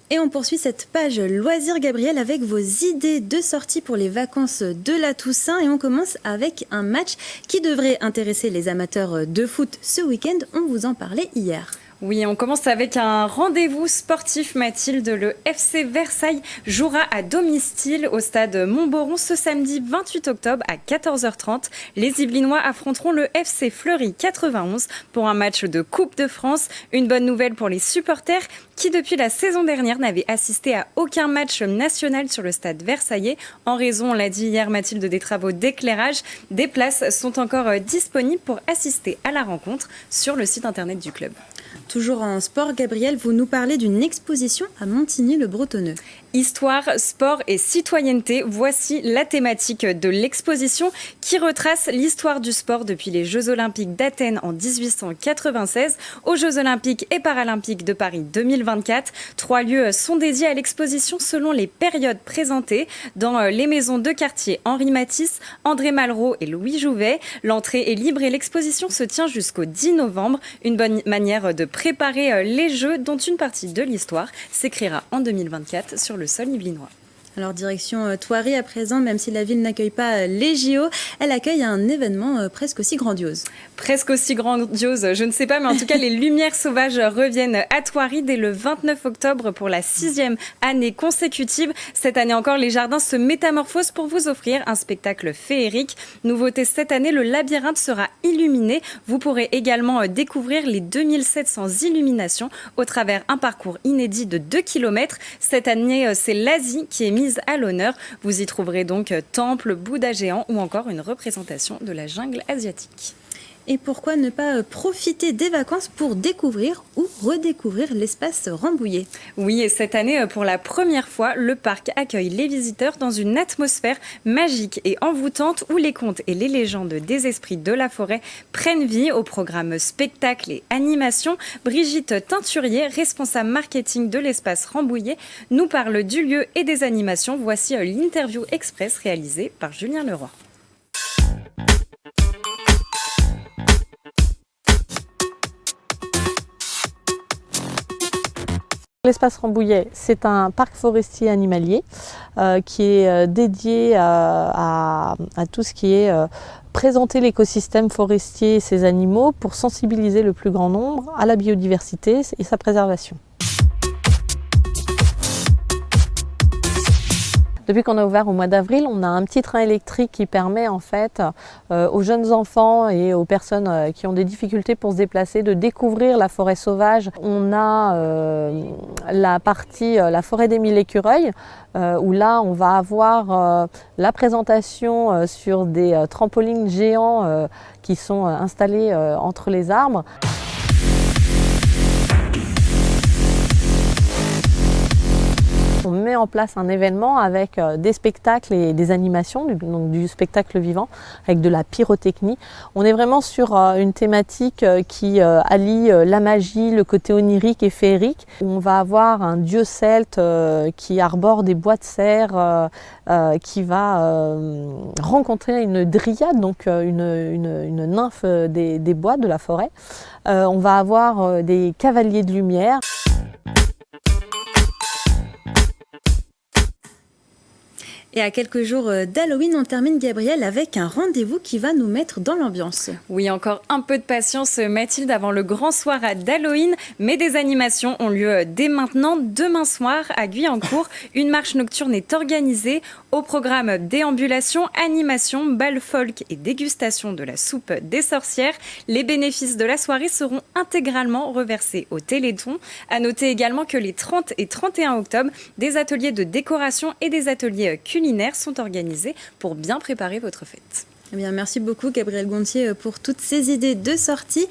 Et on poursuit cette page loisirs Gabriel avec vos idées de sortie pour les vacances de la Toussaint. Et on commence avec un match qui devrait intéresser les amateurs de foot ce week-end. On vous en parlait hier. Oui, on commence avec un rendez-vous sportif, Mathilde. Le FC Versailles jouera à domicile au stade Montboron ce samedi 28 octobre à 14h30. Les Yvelinois affronteront le FC Fleury 91 pour un match de Coupe de France. Une bonne nouvelle pour les supporters qui, depuis la saison dernière, n'avaient assisté à aucun match national sur le stade versaillais. En raison, on l'a dit hier, Mathilde, des travaux d'éclairage, des places sont encore disponibles pour assister à la rencontre sur le site internet du club. Toujours en sport, Gabriel, vous nous parlez d'une exposition à Montigny-le-Bretonneux. Histoire, sport et citoyenneté, voici la thématique de l'exposition qui retrace l'histoire du sport depuis les Jeux Olympiques d'Athènes en 1896 aux Jeux Olympiques et Paralympiques de Paris 2024. 3 lieux sont dédiés à l'exposition selon les périodes présentées dans les maisons de quartier Henri Matisse, André Malraux et Louis Jouvet. L'entrée est libre et l'exposition se tient jusqu'au 10 novembre. Une bonne manière de préparer les Jeux dont une partie de l'histoire s'écrira en 2024 sur le sol yvelinois. Alors direction Thoiry à présent, même si la ville n'accueille pas les JO, elle accueille un événement presque aussi grandiose. Presque aussi grandiose, je ne sais pas, mais en tout cas les Lumières Sauvages reviennent à Thoiry dès le 29 octobre pour la 6e année consécutive. Cette année encore, les jardins se métamorphosent pour vous offrir un spectacle féerique. Nouveauté cette année, le labyrinthe sera illuminé. Vous pourrez également découvrir les 2700 illuminations au travers un parcours inédit de 2 km. Cette année, c'est l'Asie qui est mise à l'honneur. Vous y trouverez donc temple, Bouddha géant ou encore une représentation de la jungle asiatique. Et pourquoi ne pas profiter des vacances pour découvrir ou redécouvrir l'espace Rambouillet ? Oui, et cette année, pour la première fois, le parc accueille les visiteurs dans une atmosphère magique et envoûtante où les contes et les légendes des esprits de la forêt prennent vie. Au programme spectacle et animation, Brigitte Teinturier, responsable marketing de l'espace Rambouillet, nous parle du lieu et des animations. Voici l'interview express réalisée par Julien Leroy. L'espace Rambouillet, c'est un parc forestier animalier qui est dédié à tout ce qui est présenter l'écosystème forestier et ses animaux pour sensibiliser le plus grand nombre à la biodiversité et sa préservation. Depuis qu'on a ouvert au mois d'avril, on a un petit train électrique qui permet en fait aux jeunes enfants et aux personnes qui ont des difficultés pour se déplacer de découvrir la forêt sauvage. On a la partie la forêt des 1000 écureuils où là on va avoir la présentation sur des trampolines géants qui sont installés entre les arbres. On met en place un événement avec des spectacles et des animations, donc du spectacle vivant, avec de la pyrotechnie. On est vraiment sur une thématique qui allie la magie, le côté onirique et féerique. On va avoir un dieu celte qui arbore des bois de cerf, qui va rencontrer une dryade, donc une nymphe des bois de la forêt. On va avoir des cavaliers de lumière. Et à quelques jours d'Halloween, on termine, Gabriel, avec un rendez-vous qui va nous mettre dans l'ambiance. Oui, encore un peu de patience, Mathilde, avant le grand soir d'Halloween. Mais des animations ont lieu dès maintenant. Demain soir, à Guyancourt, une marche nocturne est organisée. Au programme déambulation, animation, bal folk et dégustation de la soupe des sorcières. Les bénéfices de la soirée seront intégralement reversés au Téléthon. À noter également que les 30 et 31 octobre, des ateliers de décoration et des ateliers culinaires sont organisés pour bien préparer votre fête. Eh bien, merci beaucoup, Gabriel Gontier, pour toutes ces idées de sortie.